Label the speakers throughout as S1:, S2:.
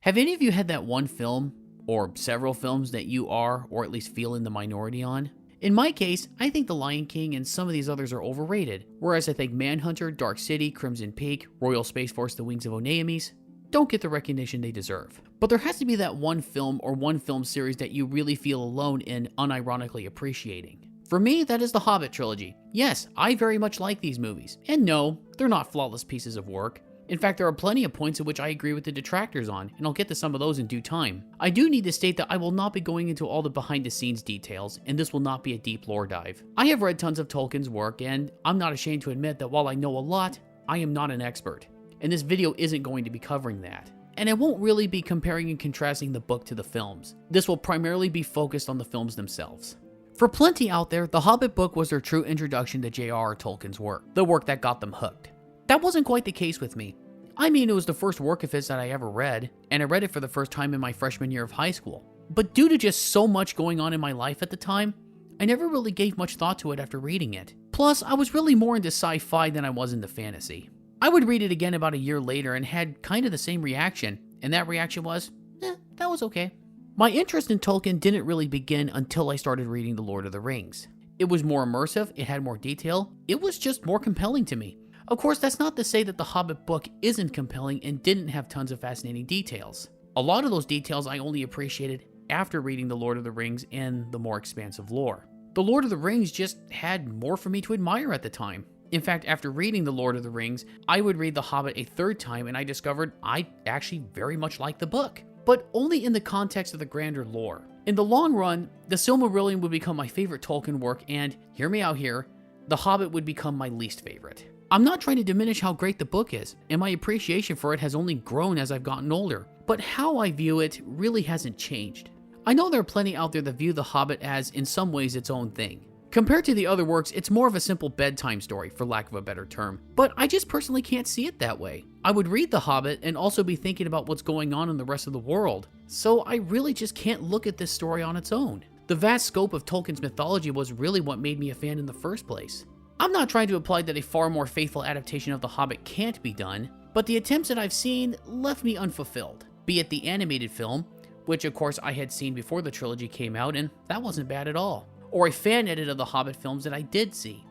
S1: Have any of you had that one film, or several films, that you are, or at least feel in the minority on? In my case, I think The Lion King and some of these others are overrated, whereas I think Manhunter, Dark City, Crimson Peak, Royal Space Force, The Wings of Oneamis don't get the recognition they deserve. But there has to be that one film or one film series that you really feel alone in unironically appreciating. For me, that is the Hobbit trilogy. Yes, I very much like these movies. And no, they're not flawless pieces of work. In fact, there are plenty of points at which I agree with the detractors on, and I'll get to some of those in due time. I do need to state that I will not be going into all the behind-the-scenes details, and this will not be a deep lore dive. I have read tons of Tolkien's work, and I'm not ashamed to admit that while I know a lot, I am not an expert. And this video isn't going to be covering that. And I won't really be comparing and contrasting the book to the films. This will primarily be focused on the films themselves. For plenty out there, the Hobbit book was their true introduction to J.R.R. Tolkien's work, the work that got them hooked. That wasn't quite the case with me. I mean, it was the first work of his that I ever read, and I read it for the first time in my freshman year of high school. But due to just so much going on in my life at the time, I never really gave much thought to it after reading it. Plus, I was really more into sci-fi than I was into fantasy. I would read it again about a year later and had kind of the same reaction, and that reaction was, that was okay. My interest in Tolkien didn't really begin until I started reading The Lord of the Rings. It was more immersive, it had more detail, it was just more compelling to me. Of course, that's not to say that the Hobbit book isn't compelling and didn't have tons of fascinating details. A lot of those details I only appreciated after reading The Lord of the Rings and the more expansive lore. The Lord of the Rings just had more for me to admire at the time. In fact, after reading The Lord of the Rings, I would read The Hobbit a third time and I discovered I actually very much liked the book, but only in the context of the grander lore. In the long run, the Silmarillion would become my favorite Tolkien work, and, hear me out here, The Hobbit would become my least favorite. I'm not trying to diminish how great the book is, and my appreciation for it has only grown as I've gotten older, but how I view it really hasn't changed. I know there are plenty out there that view The Hobbit as, in some ways, its own thing. Compared to the other works, it's more of a simple bedtime story, for lack of a better term, but I just personally can't see it that way. I would read The Hobbit and also be thinking about what's going on in the rest of the world, so I really just can't look at this story on its own. The vast scope of Tolkien's mythology was really what made me a fan in the first place. I'm not trying to imply that a far more faithful adaptation of The Hobbit can't be done, but the attempts that I've seen left me unfulfilled. Be it the animated film, which of course I had seen before the trilogy came out, and that wasn't bad at all, or a fan edit of the Hobbit films that I did see.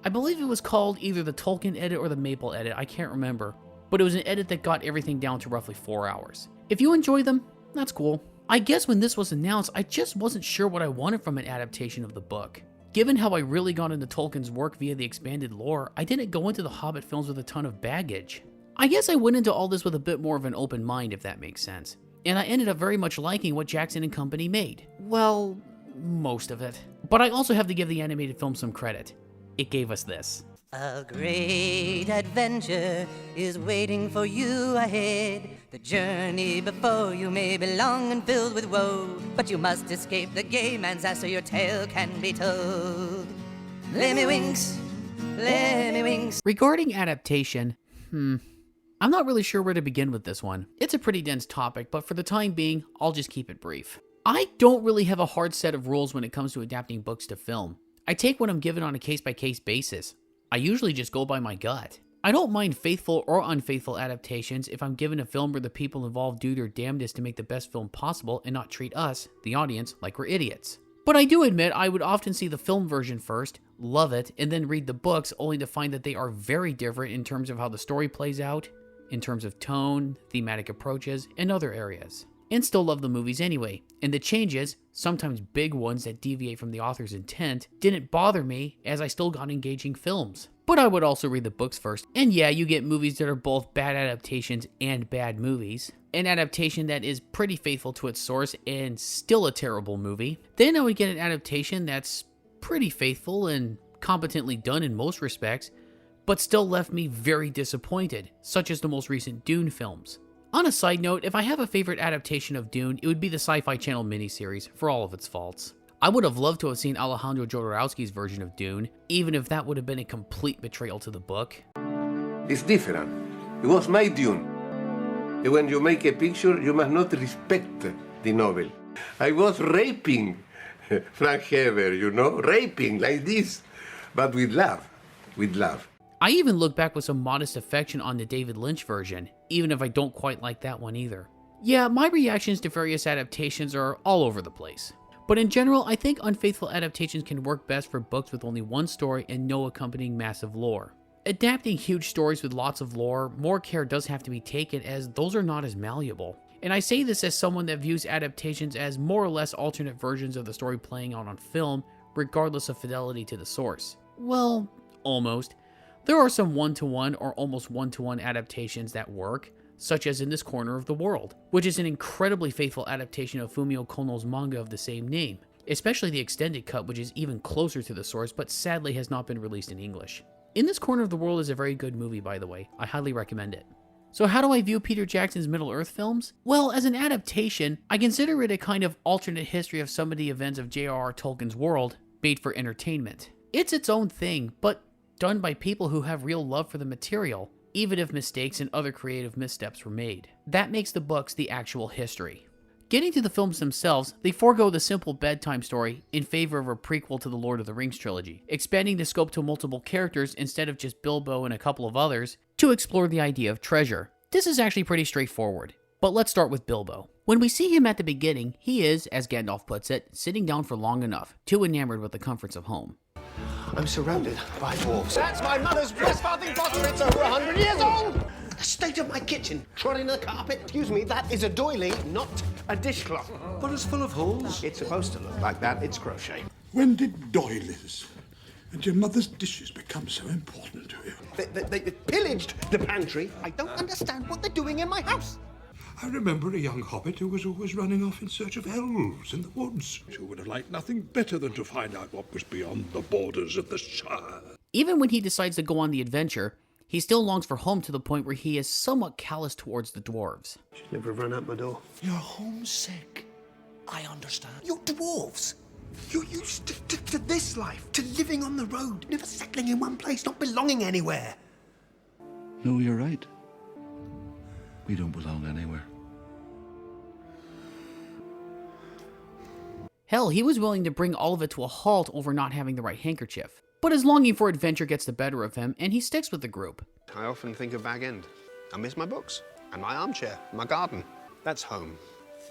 S1: I believe it was called either the Tolkien edit or the Maple edit, I can't remember, but it was an edit that got everything down to roughly 4 hours. If you enjoy them, that's cool. I guess when this was announced, I just wasn't sure what I wanted from an adaptation of the book. Given how I really got into Tolkien's work via the expanded lore, I didn't go into the Hobbit films with a ton of baggage. I guess I went into all this with a bit more of an open mind, if that makes sense. And I ended up very much liking what Jackson and company made. Well, most of it. But I also have to give the animated film some credit. It gave us this.
S2: A great adventure is waiting for you ahead. The journey before you may be long and filled with woe, but you must escape the gay man's ass so your tale can be told. Lemmy winks, Lemmy winks.
S1: Regarding adaptation, I'm not really sure where to begin with this one. It's a pretty dense topic, but for the time being, I'll just keep it brief. I don't really have a hard set of rules when it comes to adapting books to film. I take what I'm given on a case-by-case basis. I usually just go by my gut. I don't mind faithful or unfaithful adaptations if I'm given a film where the people involved do their damnedest to make the best film possible and not treat us, the audience, like we're idiots. But I do admit I would often see the film version first, love it, and then read the books only to find that they are very different in terms of how the story plays out, in terms of tone, thematic approaches, and other areas. And still love the movies anyway, and the changes, sometimes big ones that deviate from the author's intent, didn't bother me as I still got engaging films. But I would also read the books first, and yeah, you get movies that are both bad adaptations and bad movies. An adaptation that is pretty faithful to its source and still a terrible movie. Then I would get an adaptation that's pretty faithful and competently done in most respects, but still left me very disappointed, such as the most recent Dune films. On a side note, if I have a favorite adaptation of Dune, it would be the Sci-Fi Channel miniseries, for all of its faults. I would have loved to have seen Alejandro Jodorowsky's version of Dune, even if that would have been a complete betrayal to the book.
S3: It's different. It was my Dune. And when you make a picture, you must not respect the novel. I was raping Frank Heber, raping like this, but with love, with love.
S1: I even look back with some modest affection on the David Lynch version, even if I don't quite like that one either. Yeah, my reactions to various adaptations are all over the place. But in general, I think unfaithful adaptations can work best for books with only one story and no accompanying massive lore. Adapting huge stories with lots of lore, more care does have to be taken, as those are not as malleable. And I say this as someone that views adaptations as more or less alternate versions of the story playing out on film, regardless of fidelity to the source. Well, almost. There are some one-to-one or almost one-to-one adaptations that work, such as In This Corner of the World, which is an incredibly faithful adaptation of Fumio Kono's manga of the same name, especially the extended cut, which is even closer to the source but sadly has not been released in English. In This Corner of the World is a very good movie, by the way. I highly recommend it. So how do I view Peter Jackson's Middle-earth films? Well, as an adaptation, I consider it a kind of alternate history of some of the events of J.R.R. Tolkien's world, made for entertainment. It's its own thing, but done by people who have real love for the material, even if mistakes and other creative missteps were made. That makes the books the actual history. Getting to the films themselves, they forego the simple bedtime story in favor of a prequel to the Lord of the Rings trilogy, expanding the scope to multiple characters instead of just Bilbo and a couple of others, to explore the idea of treasure. This is actually pretty straightforward, but let's start with Bilbo. When we see him at the beginning, he is, as Gandalf puts it, sitting down for long enough, too enamored with the comforts of home.
S4: I'm surrounded by dwarves. That's my mother's breastfeeding bottle. It's over 100 years old. The state of my kitchen, trotting the carpet. Excuse me, that is a doily, not a dishcloth.
S5: But it's full of holes.
S4: It's supposed to look like that. It's crochet.
S5: When did doilies and your mother's dishes become so important to you?
S4: They pillaged the pantry. I don't understand what they're doing in my house.
S5: I remember a young hobbit who was always running off in search of elves in the woods, who would have liked nothing better than to find out what was beyond the borders of the Shire.
S1: Even when he decides to go on the adventure, he still longs for home to the point where he is somewhat callous towards the dwarves.
S4: Should never have run out my door.
S6: You're homesick. I understand.
S4: You're dwarves. You're used to this life, to living on the road, never settling in one place, not belonging anywhere.
S6: No, you're right. We don't belong anywhere.
S1: Hell, he was willing to bring all of it to a halt over not having the right handkerchief. But his longing for adventure gets the better of him, and he sticks with the group.
S4: I often think of Bag End. I miss my books, and my armchair, my garden. That's home.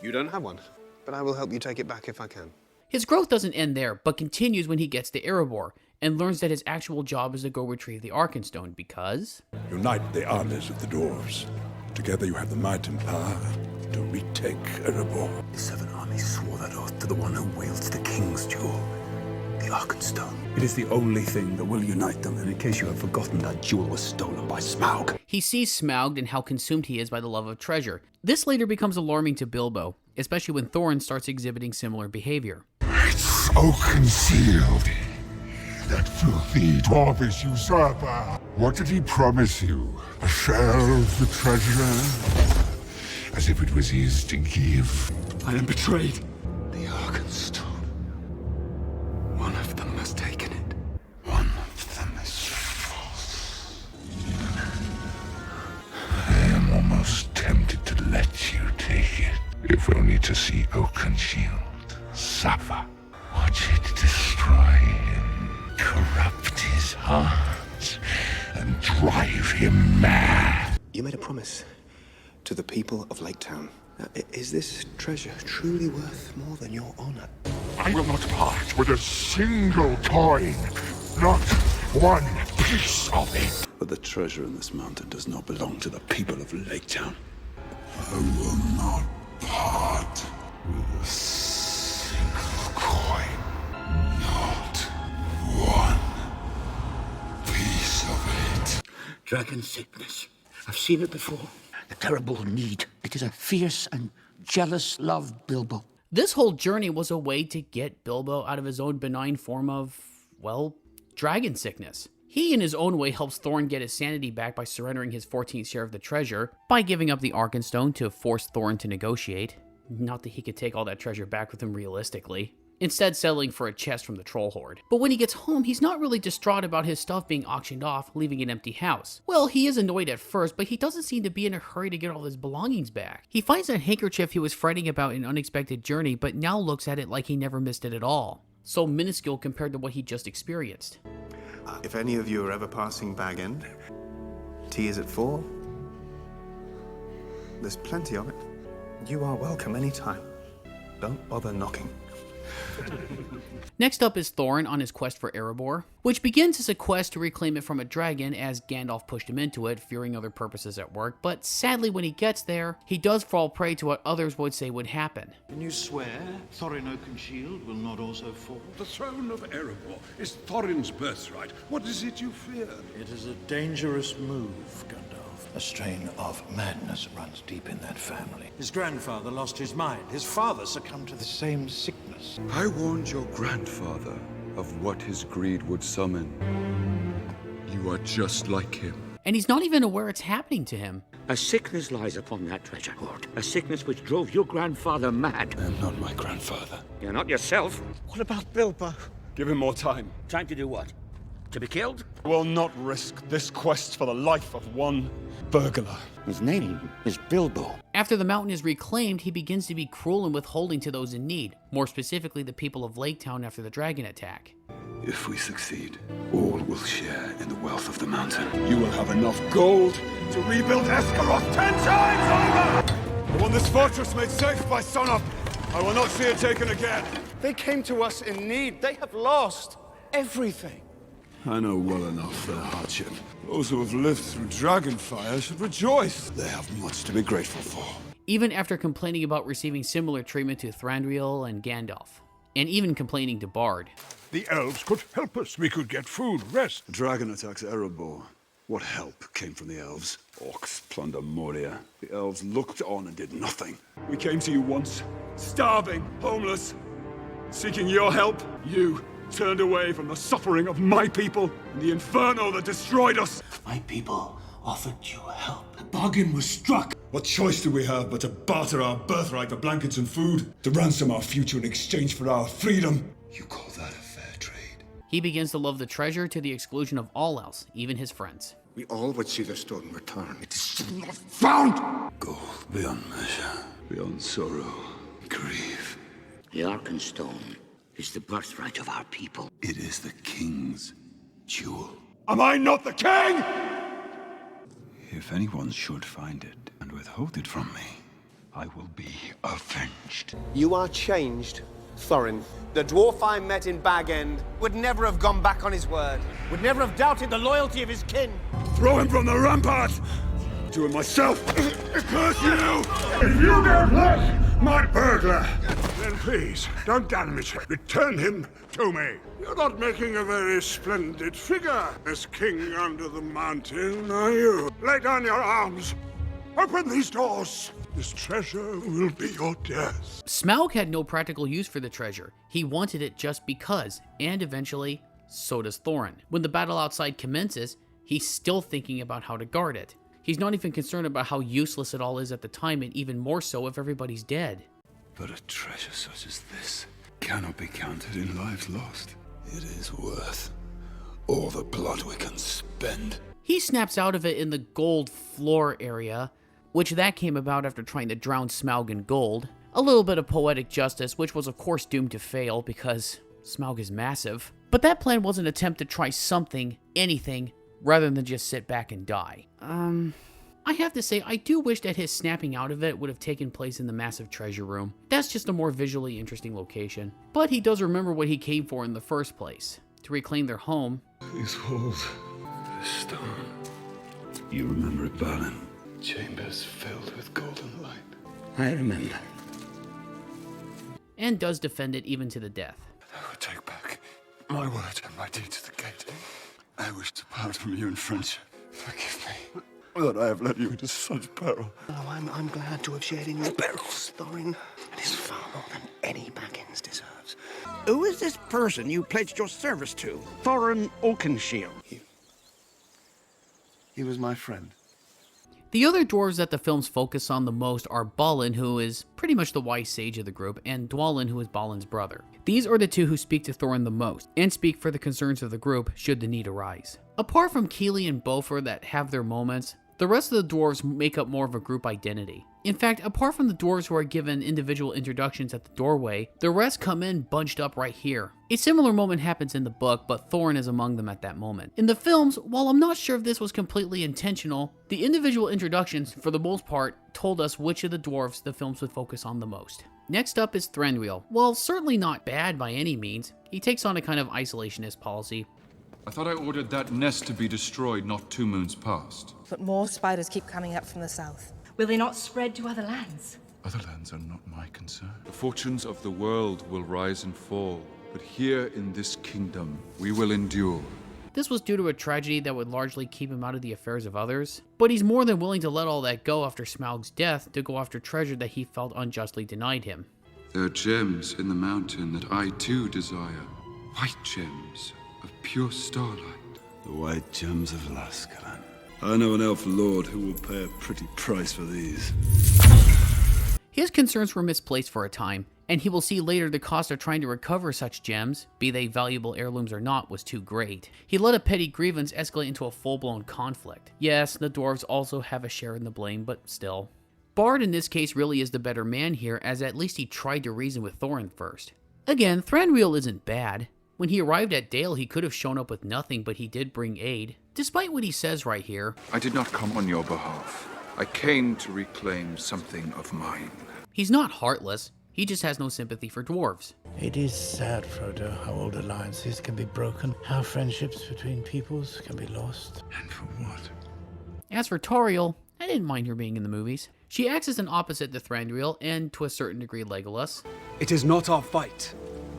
S4: You don't have one, but I will help you take it back if I can.
S1: His growth doesn't end there, but continues when he gets to Erebor, and learns that his actual job is to go retrieve the Arkenstone, because...
S5: Unite the armies of the dwarves. Together you have the might and power to retake Erebor.
S7: The Seven Armies swore that oath to the one who wields the King's Jewel, the Arkenstone. It is the only thing that will unite them, and in case you have forgotten, that jewel was stolen by Smaug.
S1: He sees Smaug and how consumed he is by the love of treasure. This later becomes alarming to Bilbo, especially when Thorin starts exhibiting similar behavior.
S8: It's so concealed. That filthy dwarvish usurper. What did he promise you? A share of the treasure? As if it was his to give.
S7: I am betrayed.
S8: The Arkenstone.
S7: One of them has taken it.
S8: One of them is false. I am almost tempted to let you take it. If only to see Oakenshield suffer. Watch it destroy him, corrupt his heart, and drive him mad.
S4: You made a promise to the people of Lake Town. Now, is this treasure truly worth more than your honor?
S8: I will not part with a single coin, not one piece of it.
S7: But the treasure in this mountain does not belong to the people of Lake Town.
S8: I will not part with a single coin, not one piece of it.
S6: Dragon sickness. I've seen it before. A terrible need. It is a fierce and jealous love, Bilbo.
S1: This whole journey was a way to get Bilbo out of his own benign form of, well, dragon sickness. He in his own way helps Thorin get his sanity back by surrendering his 14th share of the treasure, by giving up the Arkenstone to force Thorin to negotiate. Not that he could take all that treasure back with him realistically. Instead settling for a chest from the troll horde. But when he gets home, he's not really distraught about his stuff being auctioned off, leaving an empty house. Well, he is annoyed at first, but he doesn't seem to be in a hurry to get all his belongings back. He finds that handkerchief he was fretting about in an unexpected journey, but now looks at it like he never missed it at all. So minuscule compared to what he just experienced.
S9: If any of you are ever passing Bag End, tea is at 4. There's plenty of it. You are welcome anytime. Don't bother knocking.
S1: Next up is Thorin on his quest for Erebor, which begins as a quest to reclaim it from a dragon as Gandalf pushed him into it, fearing other purposes at work, but sadly when he gets there, he does fall prey to what others would say would happen.
S10: Can you swear Thorin Oakenshield will not also fall?
S5: The throne of Erebor is Thorin's birthright. What is it you fear?
S10: It is a dangerous move, Gandalf. A strain of madness runs deep in that family. His grandfather lost his mind. His father succumbed to the same sickness.
S7: I warned your grandfather of what his greed would summon. You are just like him.
S1: And he's not even aware it's happening to him.
S6: A sickness lies upon that treasure hoard. A sickness which drove your grandfather mad.
S7: I am not my grandfather.
S6: You're not yourself.
S10: What about Bilbo?
S11: Give him more time.
S6: Time to do what? To be killed?
S11: I will not risk this quest for the life of one burglar.
S6: His name is Bilbo.
S1: After the mountain is reclaimed, he begins to be cruel and withholding to those in need, more specifically the people of Lake Town after the dragon attack.
S7: If we succeed, all will share in the wealth of the mountain.
S11: You will have enough gold to rebuild Esgaroth 10 times over! I want this fortress made safe by sunup. I will not see it taken again.
S4: They came to us in need. They have lost everything.
S11: I know well enough their hardship. Those who have lived through Dragonfire should rejoice. They have much to be grateful for.
S1: Even after complaining about receiving similar treatment to Thranduil and Gandalf, and even complaining to Bard.
S5: The elves could help us. We could get food, rest.
S11: The dragon attacks Erebor. What help came from the elves? Orcs plunder Moria. The elves looked on and did nothing. We came to you once, starving, homeless, seeking your help. You turned away from the suffering of my people and the inferno that destroyed us.
S10: My people offered you help.
S11: A bargain was struck. What choice do we have but to barter our birthright for blankets and food? To ransom our future in exchange for our freedom? You call that a fair trade?
S1: He begins to love the treasure to the exclusion of all else, even his friends.
S9: We all would see the stone return. It is still not
S11: Found! Gold beyond measure, beyond sorrow, grief.
S6: The Arkenstone is the birthright of our people.
S7: It is the king's jewel.
S11: Am I not the king?
S7: If anyone should find it and withhold it from me, I will be avenged.
S4: You are changed, Thorin. The dwarf I met in Bag End would never have gone back on his word. Would never have doubted the loyalty of his kin.
S11: Throw him from the rampart! Do it myself! Curse you! If you don't like my burglar,
S5: Then please, don't damage him. Return him to me. You're not making a very splendid figure as king under the mountain, are you? Lay down your arms. Open these doors. This treasure will be your death.
S1: Smaug had no practical use for the treasure. He wanted it just because, and eventually, so does Thorin. When the battle outside commences, he's still thinking about how to guard it. He's not even concerned about how useless it all is at the time, and even more so if everybody's dead.
S7: But a treasure such as this cannot be counted in lives lost. It is worth all the blood we can spend.
S1: He snaps out of it in the gold floor area, which that came about after trying to drown Smaug in gold. A little bit of poetic justice, which was of course doomed to fail because Smaug is massive. But that plan was an attempt to try something, anything, rather than just sit back and die. I have to say, I do wish that his snapping out of it would have taken place in the massive treasure room. That's just a more visually interesting location. But he does remember what he came for in the first place, to reclaim their home.
S11: These walls, this stone. You remember it, Balin? Chambers filled with golden light.
S6: I remember.
S1: And does defend it even to the death.
S11: I will take back my word and my deed to the gate. I wish to part from you in friendship. Forgive me that I have led you into such peril.
S4: Oh, I'm glad to have shared in your perils, Thorin. It is far more than any Baggins deserves.
S10: Who is this person you pledged your service to? Thorin Oakenshield.
S9: He was my friend.
S1: The other dwarves that the films focus on the most are Balin, who is pretty much the wise sage of the group, and Dwalin, who is Balin's brother. These are the two who speak to Thorin the most, and speak for the concerns of the group should the need arise. Apart from Keely and Beaufort that have their moments, the rest of the dwarves make up more of a group identity. In fact, apart from the dwarves who are given individual introductions at the doorway, the rest come in bunched up right here. A similar moment happens in the book, but Thorin is among them at that moment. In the films, while I'm not sure if this was completely intentional, the individual introductions, for the most part, told us which of the dwarves the films would focus on the most. Next up is Thranduil. Well, certainly not bad by any means. He takes on a kind of isolationist policy.
S12: I thought I ordered that nest to be destroyed not 2 moons past.
S13: But more spiders keep coming up from the south.
S14: Will they not spread to other lands?
S12: Other lands are not my concern. The fortunes of the world will rise and fall, but here in this kingdom, we will endure.
S1: This was due to a tragedy that would largely keep him out of the affairs of others, but he's more than willing to let all that go after Smaug's death to go after treasure that he felt unjustly denied him.
S12: There are gems in the mountain that I too desire. White gems of pure starlight.
S11: The white gems of Laskaran. I know an elf lord who will pay a pretty price for these.
S1: His concerns were misplaced for a time, and he will see later the cost of trying to recover such gems, be they valuable heirlooms or not, was too great. He let a petty grievance escalate into a full-blown conflict. Yes, the dwarves also have a share in the blame, but still. Bard in this case really is the better man here, as at least he tried to reason with Thorin first. Again, Thranduil isn't bad. When he arrived at Dale, he could have shown up with nothing, but he did bring aid. Despite what he says right here,
S12: I did not come on your behalf. I came to reclaim something of mine.
S1: He's not heartless. He just has no sympathy for dwarves.
S10: It is sad, Frodo, how old alliances can be broken, how friendships between peoples can be lost.
S12: And for what?
S1: As for Tauriel, I didn't mind her being in the movies. She acts as an opposite to Thranduil, and to a certain degree Legolas.
S7: It is not our fight.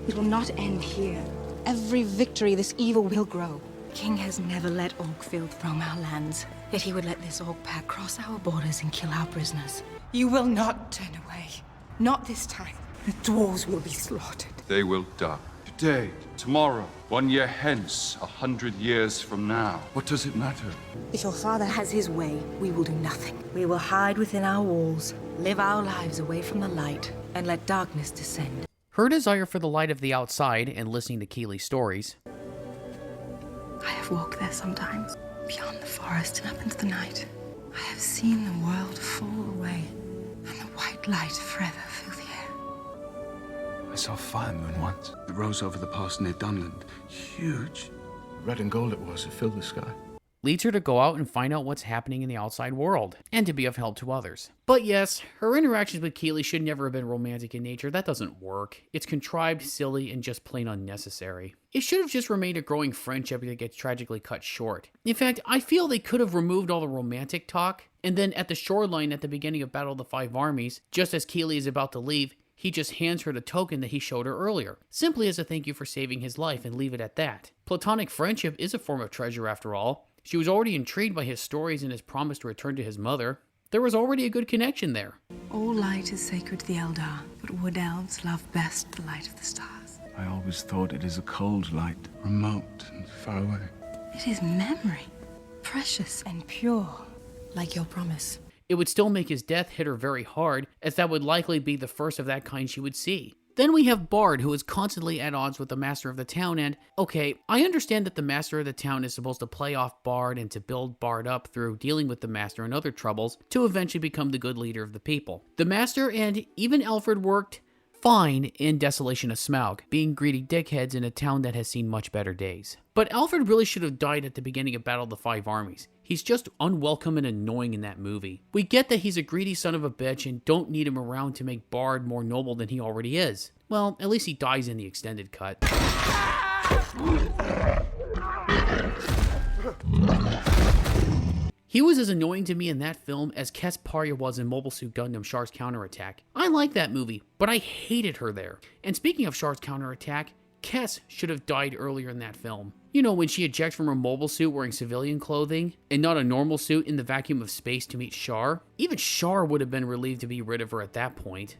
S13: It will not end here. Every victory, this evil will grow. King has never let Orcfield roam our lands. Yet he would let this orc pack cross our borders and kill our prisoners. You will not turn away. Not this time. The dwarves will be slaughtered.
S12: They will die. Today, tomorrow, 1 year hence, 100 years from now. What does it matter?
S13: If your father has his way, we will do nothing. We will hide within our walls, live our lives away from the light, and let darkness descend.
S1: Her desire for the light of the outside and listening to Keely's stories.
S13: I have walked there sometimes, beyond the forest and up into the night. I have seen the world fall away, and the white light forever fill the air.
S7: I saw a fire moon once. It rose over the pass near Dunland. Huge. Red and gold it was. It filled the sky.
S1: Leads her to go out and find out what's happening in the outside world, and to be of help to others. But yes, her interactions with Keely should never have been romantic in nature. That doesn't work. It's contrived, silly, and just plain unnecessary. It should have just remained a growing friendship that gets tragically cut short. In fact, I feel they could have removed all the romantic talk, and then at the shoreline at the beginning of Battle of the Five Armies, just as Keely is about to leave, he just hands her the token that he showed her earlier, simply as a thank you for saving his life, and leave it at that. Platonic friendship is a form of treasure after all. She was already intrigued by his stories and his promise to return to his mother. There was already a good connection there.
S13: All light is sacred to the Eldar, but wood elves love best the light of the stars.
S7: I always thought it is a cold light, remote and far away.
S13: It is memory, precious and pure, like your promise.
S1: It would still make his death hit her very hard, as that would likely be the first of that kind she would see. Then we have Bard, who is constantly at odds with the Master of the Town, and, okay, I understand that the Master of the Town is supposed to play off Bard and to build Bard up through dealing with the Master and other troubles to eventually become the good leader of the people. The Master and even Alfred worked fine in Desolation of Smaug, being greedy dickheads in a town that has seen much better days. But Alfred really should have died at the beginning of Battle of the Five Armies. He's just unwelcome and annoying in that movie. We get that he's a greedy son of a bitch and don't need him around to make Bard more noble than he already is. Well, at least he dies in the extended cut. He was as annoying to me in that film as Kes Parya was in Mobile Suit Gundam Char's Counterattack. I like that movie, but I hated her there. And speaking of Char's Counterattack, Kes should have died earlier in that film. You know, when she ejects from her mobile suit wearing civilian clothing, and not a normal suit in the vacuum of space to meet Char? Even Char would have been relieved to be rid of her at that point.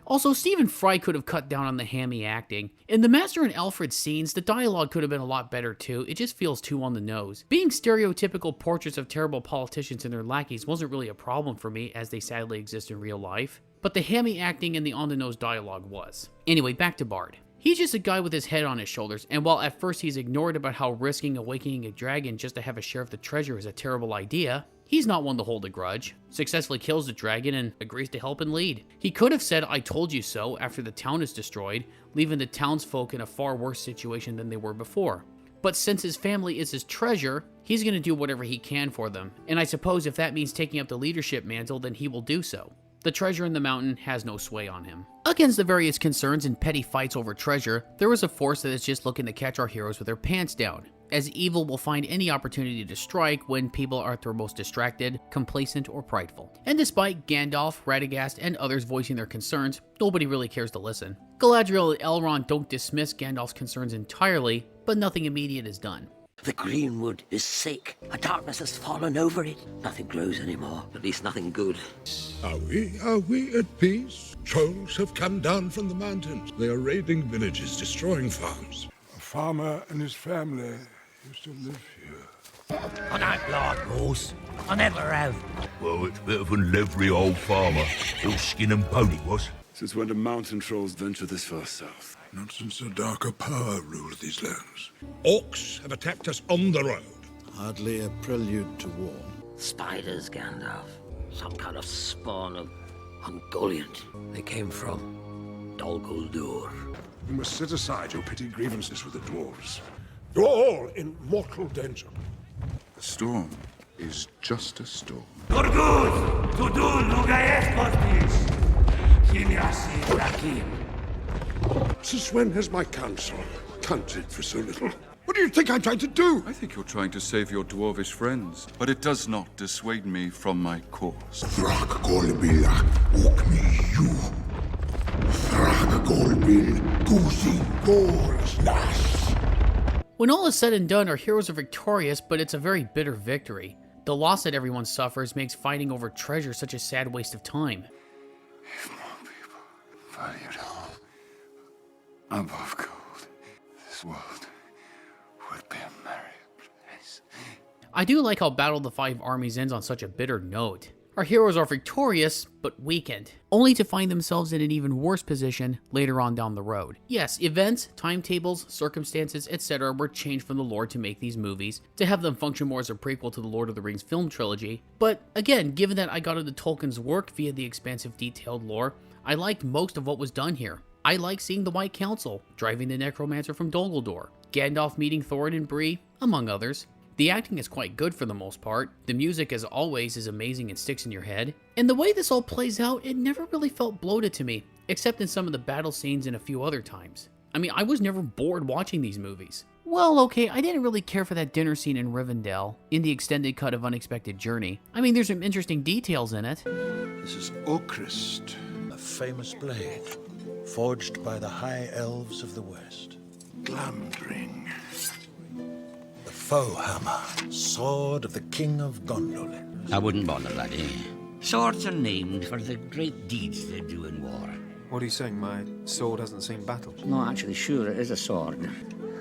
S1: Also, Stephen Fry could have cut down on the hammy acting. In the Master and Alfred scenes, the dialogue could have been a lot better too. It just feels too on the nose. Being stereotypical portraits of terrible politicians and their lackeys wasn't really a problem for me, as they sadly exist in real life. but the hammy acting and the on-the-nose dialogue was. Anyway, back to Bard. He's just a guy with his head on his shoulders, and while at first he's ignored about how risking awakening a dragon just to have a share of the treasure is a terrible idea, he's not one to hold a grudge, successfully kills the dragon, and agrees to help and lead. He could have said, "I told you so," after the town is destroyed, leaving the townsfolk in a far worse situation than they were before. But since his family is his treasure, he's going to do whatever he can for them, and I suppose if that means taking up the leadership mantle, then he will do so. The treasure in the mountain has no sway on him. Against the various concerns and petty fights over treasure, there is a force that is just looking to catch our heroes with their pants down, as evil will find any opportunity to strike when people are at their most distracted, complacent, or prideful. And despite Gandalf, Radagast, and others voicing their concerns, nobody really cares to listen. Galadriel and Elrond don't dismiss Gandalf's concerns entirely, but nothing immediate is done.
S6: The greenwood is sick. A darkness has fallen over it. Nothing grows anymore, at least nothing good.
S5: Are we at peace? Trolls have come down from the mountains. They are raiding villages, destroying farms. A farmer and his family used to live here.
S6: I don't like horse. I never have.
S8: Well, it's better than every old farmer. All skin and bone it was.
S11: Since when do mountain trolls venture this far south?
S5: Not since a darker power ruled these lands. Orcs have attacked us on the road.
S10: Hardly a prelude to war.
S6: Spiders, Gandalf. Some kind of spawn of Ungoliant. They came from Dol Guldur.
S5: You must set aside your petty grievances with the dwarves. You're all in mortal danger.
S12: The storm is just a storm.
S5: Since when has my counsel counted for so little? What do you think I'm trying to do?
S12: I think you're trying to save your dwarvish friends, but it does not dissuade me from my course.
S8: Thrak Golbil Ukmi you. Thrak Golbil Gusi Gorslas.
S1: When all is said and done, our heroes are victorious, but it's a very bitter victory. The loss that everyone suffers makes fighting over treasure such a sad waste of time.
S8: If more people valued home above gold, this world would be a merry place.
S1: I do like how Battle of the Five Armies ends on such a bitter note. Our heroes are victorious, but weakened, only to find themselves in an even worse position later on down the road. Yes, events, timetables, circumstances, etc. were changed from the lore to make these movies, to have them function more as a prequel to the Lord of the Rings film trilogy. But again, given that I got into Tolkien's work via the expansive detailed lore, I liked most of what was done here. I like seeing the White Council, driving the Necromancer from Dol Guldur, Gandalf meeting Thorin and Bree, among others. The acting is quite good for the most part, the music as always is amazing and sticks in your head, and the way this all plays out, it never really felt bloated to me, except in some of the battle scenes and a few other times. I mean, I was never bored watching these movies. Well, okay, I didn't really care for that dinner scene in Rivendell, in the extended cut of Unexpected Journey. I mean, there's some interesting details in it.
S10: This is Okrist, a famous blade, forged by the High Elves of the West. Glamdring. The foe hammer, sword of the King of Gondolin.
S6: I wouldn't bother, laddie. Swords are named for the great deeds they do in war.
S9: What are you saying? My sword hasn't seen battle?
S6: Not actually sure it is a sword.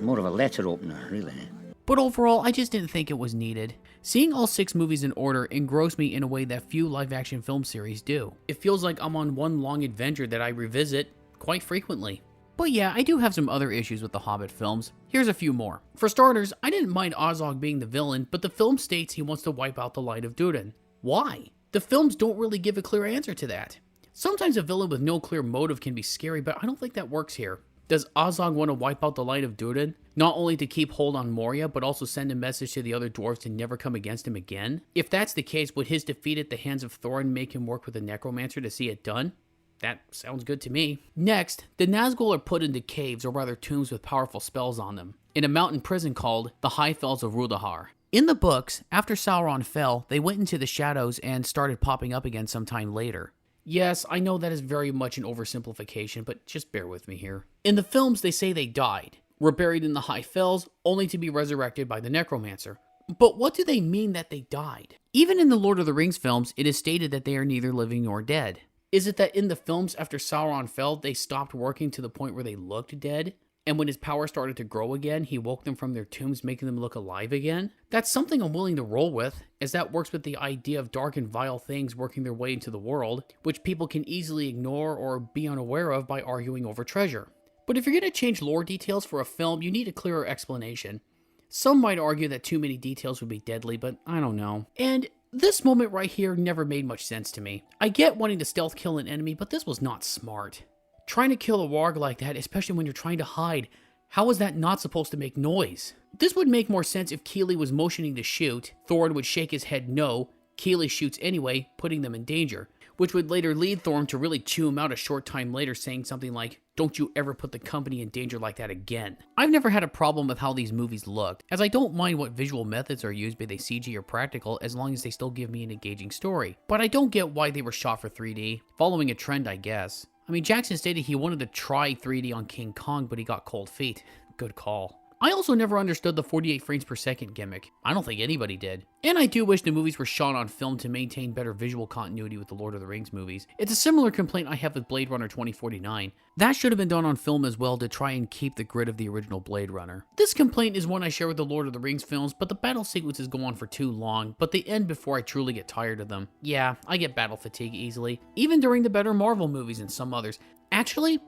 S6: More of a letter opener, really.
S1: But overall, I just didn't think it was needed. Seeing all 6 movies in order engrossed me in a way that few live-action film series do. It feels like I'm on one long adventure that I revisit quite frequently. But yeah, I do have some other issues with the Hobbit films. Here's a few more. For starters, I didn't mind Ozog being the villain, but the film states he wants to wipe out the light of Durin. Why? The films don't really give a clear answer to that. Sometimes a villain with no clear motive can be scary, but I don't think that works here. Does Ozog want to wipe out the light of Durin? Not only to keep hold on Moria, but also send a message to the other dwarves to never come against him again? If that's the case, would his defeat at the hands of Thorin make him work with a necromancer to see it done? That sounds good to me. Next, the Nazgul are put into caves, or rather tombs with powerful spells on them, in a mountain prison called the High Fells of Rudahar. In the books, after Sauron fell, they went into the shadows and started popping up again sometime later. Yes, I know that is very much an oversimplification, but just bear with me here. In the films, they say they died, were buried in the High Fells, only to be resurrected by the Necromancer. But what do they mean that they died? Even in the Lord of the Rings films, it is stated that they are neither living nor dead. Is it that in the films after Sauron fell, they stopped working to the point where they looked dead? and when his power started to grow again, he woke them from their tombs, making them look alive again. That's something I'm willing to roll with, as that works with the idea of dark and vile things working their way into the world, which people can easily ignore or be unaware of by arguing over treasure. But if you're going to change lore details for a film, you need a clearer explanation. Some might argue that too many details would be deadly, but I don't know. And this moment right here never made much sense to me. I get wanting to stealth kill an enemy, but this was not smart. Trying to kill a warg like that, especially when you're trying to hide, how is that not supposed to make noise? This would make more sense if Keeley was motioning to shoot, Thorin would shake his head no, Keeley shoots anyway, putting them in danger, which would later lead Thorin to really chew him out a short time later, saying something like, "Don't you ever put the company in danger like that again." I've never had a problem with how these movies looked, as I don't mind what visual methods are used, be they CG or practical, as long as they still give me an engaging story. But I don't get why they were shot for 3D, following a trend I guess. I mean, Jackson stated he wanted to try 3D on King Kong, but he got cold feet. Good call. I also never understood the 48 frames per second gimmick. I don't think anybody did. And I do wish the movies were shot on film to maintain better visual continuity with the Lord of the Rings movies. It's a similar complaint I have with Blade Runner 2049. That should have been done on film as well to try and keep the grit of the original Blade Runner. This complaint is one I share with the Lord of the Rings films, but the battle sequences go on for too long, but they end before I truly get tired of them. Yeah, I get battle fatigue easily, even during the better Marvel movies and some others. Actually,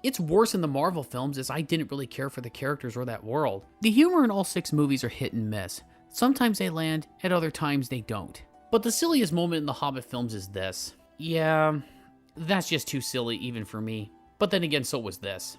S1: it's worse in the Marvel films, as I didn't really care for the characters or that world. The humor in all 6 movies are hit and miss. Sometimes they land, at other times they don't. But the silliest moment in the Hobbit films is this. Yeah, that's just too silly even for me. But then again, so was this.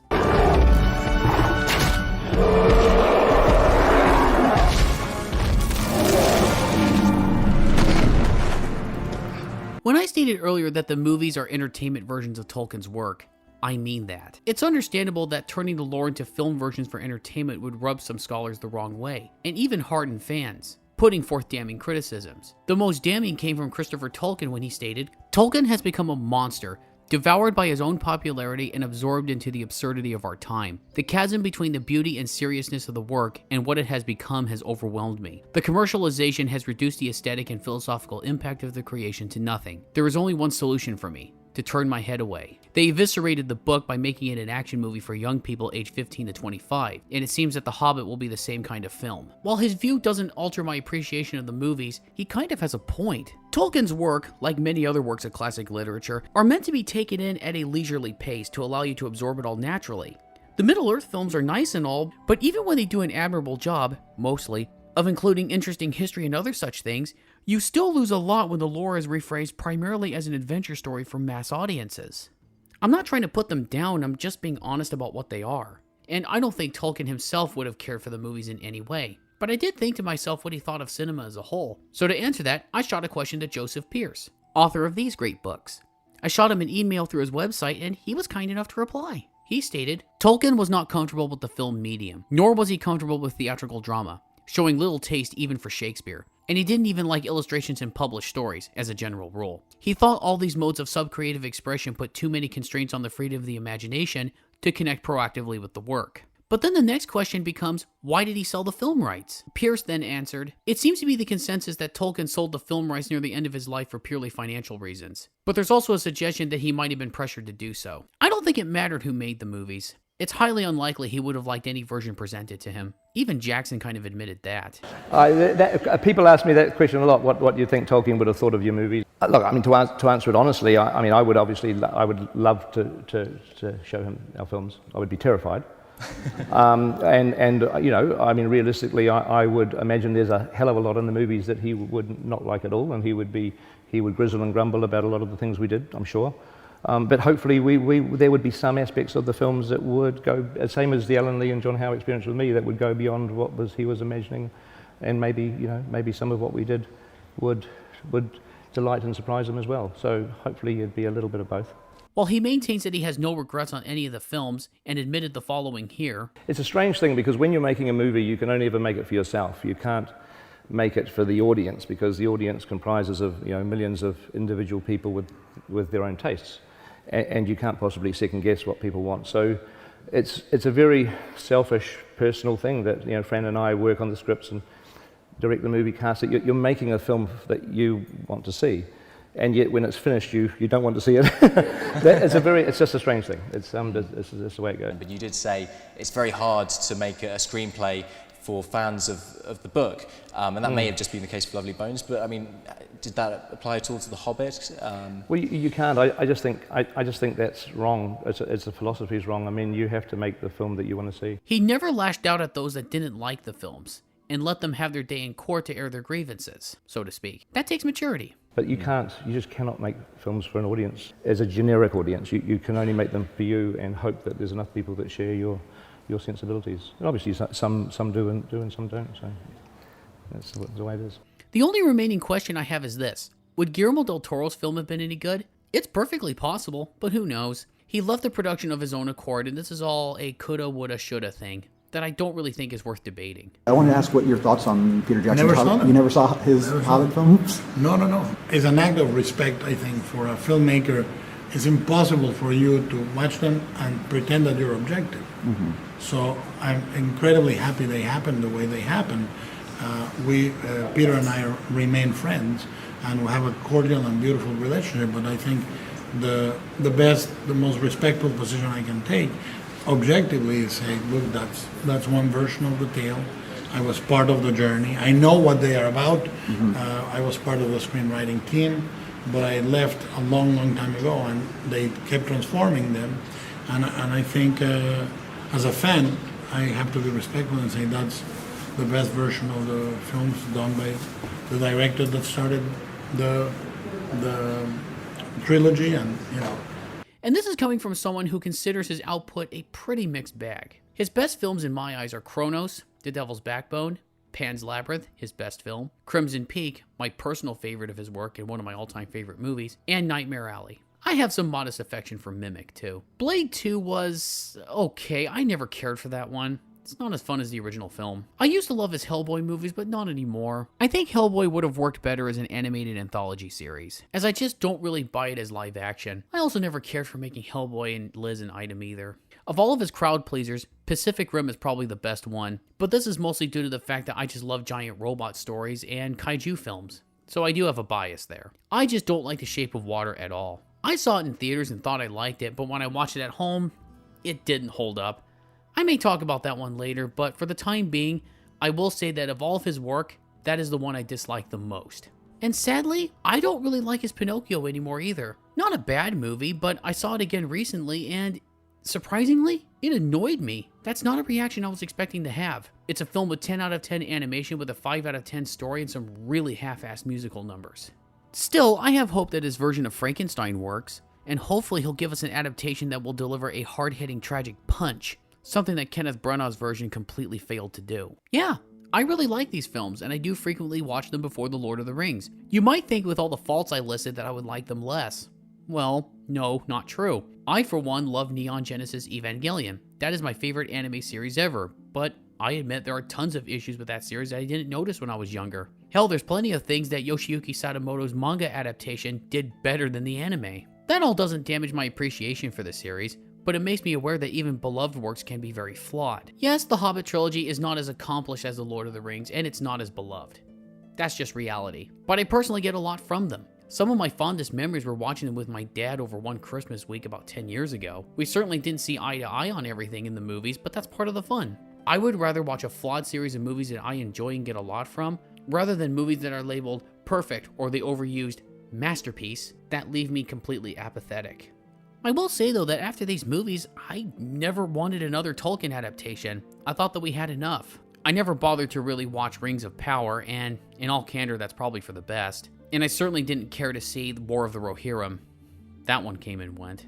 S1: When I stated earlier that the movies are entertainment versions of Tolkien's work, I mean that. It's understandable that turning the lore into film versions for entertainment would rub some scholars the wrong way, and even harden fans, putting forth damning criticisms. The most damning came from Christopher Tolkien when he stated, "Tolkien has become a monster, devoured by his own popularity and absorbed into the absurdity of our time. The chasm between the beauty and seriousness of the work and what it has become has overwhelmed me. The commercialization has reduced the aesthetic and philosophical impact of the creation to nothing. There is only one solution for me: to turn my head away." They eviscerated the book by making it an action movie for young people aged 15 to 25, and it seems that The Hobbit will be the same kind of film. While his view doesn't alter my appreciation of the movies, he kind of has a point. Tolkien's work, like many other works of classic literature, are meant to be taken in at a leisurely pace to allow you to absorb it all naturally. The Middle-earth films are nice and all, but even when they do an admirable job, mostly, of including interesting history and other such things, you still lose a lot when the lore is rephrased primarily as an adventure story for mass audiences. I'm not trying to put them down, I'm just being honest about what they are. And I don't think Tolkien himself would have cared for the movies in any way. But I did think to myself what he thought of cinema as a whole. So to answer that, I shot a question to Joseph Pearce, author of these great books. I shot him an email through his website, and he was kind enough to reply. He stated, "Tolkien was not comfortable with the film medium, nor was he comfortable with theatrical drama, showing little taste even for Shakespeare. And he didn't even like illustrations in published stories, as a general rule. He thought all these modes of sub-creative expression put too many constraints on the freedom of the imagination to connect proactively with the work." But then the next question becomes, why did he sell the film rights? Pearce then answered, "It seems to be the consensus that Tolkien sold the film rights near the end of his life for purely financial reasons. But there's also a suggestion that he might have been pressured to do so. I don't think it mattered who made the movies. It's highly unlikely he would have liked any version presented to him. Even Jackson kind of admitted that.
S15: People ask me that question a lot. What do you think Tolkien would have thought of your movies? Look, I mean, to answer it honestly, I would love to show him our films. I would be terrified. You know, I mean, realistically, I would imagine there's a hell of a lot in the movies that he would not like at all, and he would grizzle and grumble about a lot of the things we did, I'm sure. But hopefully there would be some aspects of the films that would go, same as the Alan Lee and John Howe experience with me, that would go beyond what he was imagining, and maybe some of what we did would delight and surprise him as well. So hopefully it'd be a little bit of both.
S1: While he maintains that he has no regrets on any of the films, and admitted the following here.
S15: It's a strange thing, because when you're making a movie, you can only ever make it for yourself. You can't make it for the audience, because the audience comprises of millions of individual people with their own tastes. And you can't possibly second guess what people want. So it's a very selfish, personal thing that Fran and I work on the scripts and direct the movie cast. You're making a film that you want to see, and yet when it's finished, you don't want to see it. It's just a strange thing. It's the way it goes.
S16: But you did say it's very hard to make a screenplay for fans of the book, and that may have just been the case for Lovely Bones, but I mean, did that apply at all to The Hobbit?
S15: Well, you can't. I just think that's wrong. It's the philosophy is wrong. I mean, you have to make the film that you want to see.
S1: He never lashed out at those that didn't like the films and let them have their day in court to air their grievances, so to speak. That takes maturity.
S15: But you just cannot make films for an audience as a generic audience. You can only make them for you and hope that there's enough people that share your sensibilities. And obviously some do and some don't, so that's the way it is.
S1: The only remaining question I have is this. Would Guillermo del Toro's film have been any good? It's perfectly possible, but who knows? He left the production of his own accord, and this is all a coulda, woulda, shoulda thing that I don't really think is worth debating.
S17: I wanted to ask what your thoughts on Peter Jackson's
S18: Never
S17: Hobbit.
S18: saw them.
S17: You never saw his Hobbit films?
S18: No. It's an act of respect, I think, for a filmmaker. It's impossible for you to watch them and pretend that you're objective.
S17: Mm-hmm.
S18: So I'm incredibly happy they happened the way they happened. Peter and I remain friends, and we have a cordial and beautiful relationship. But I think the most respectful position I can take, objectively, is say, look, that's one version of the tale. I was part of the journey. I know what they are about.
S17: Mm-hmm.
S18: I was part of the screenwriting team, but I left a long, long time ago, and they kept transforming them. And I think, as a fan, I have to be respectful and say that's the best version of the films done by the director that started the trilogy, and
S1: And this is coming from someone who considers his output a pretty mixed bag. His best films in my eyes are Kronos, The Devil's Backbone, Pan's Labyrinth, his best film, Crimson Peak, my personal favorite of his work and one of my all-time favorite movies, and Nightmare Alley. I have some modest affection for Mimic, too. Blade 2 was okay. I never cared for that one. It's not as fun as the original film. I used to love his Hellboy movies, but not anymore. I think Hellboy would have worked better as an animated anthology series, as I just don't really buy it as live action. I also never cared for making Hellboy and Liz an item either. Of all of his crowd pleasers, Pacific Rim is probably the best one, but this is mostly due to the fact that I just love giant robot stories and kaiju films, so I do have a bias there. I just don't like The Shape of Water at all. I saw it in theaters and thought I liked it, but when I watched it at home, it didn't hold up. I may talk about that one later, but for the time being, I will say that of all of his work, that is the one I dislike the most. And sadly, I don't really like his Pinocchio anymore either. Not a bad movie, but I saw it again recently and, surprisingly, it annoyed me. That's not a reaction I was expecting to have. It's a film with 10 out of 10 animation with a 5 out of 10 story and some really half-assed musical numbers. Still, I have hope that his version of Frankenstein works, and hopefully he'll give us an adaptation that will deliver a hard-hitting tragic punch, something that Kenneth Branagh's version completely failed to do. Yeah, I really like these films, and I do frequently watch them before The Lord of the Rings. You might think with all the faults I listed that I would like them less. Well, no, not true. I, for one, love Neon Genesis Evangelion. That is my favorite anime series ever, but I admit there are tons of issues with that series that I didn't notice when I was younger. Hell, there's plenty of things that Yoshiyuki Sadamoto's manga adaptation did better than the anime. That all doesn't damage my appreciation for the series, but it makes me aware that even beloved works can be very flawed. Yes, the Hobbit trilogy is not as accomplished as The Lord of the Rings, and it's not as beloved. That's just reality. But I personally get a lot from them. Some of my fondest memories were watching them with my dad over one Christmas week about 10 years ago. We certainly didn't see eye to eye on everything in the movies, but that's part of the fun. I would rather watch a flawed series of movies that I enjoy and get a lot from, rather than movies that are labeled perfect or the overused masterpiece that leave me completely apathetic. I will say, though, that after these movies, I never wanted another Tolkien adaptation. I thought that we had enough. I never bothered to really watch Rings of Power, and in all candor, that's probably for the best. And I certainly didn't care to see War of the Rohirrim. That one came and went.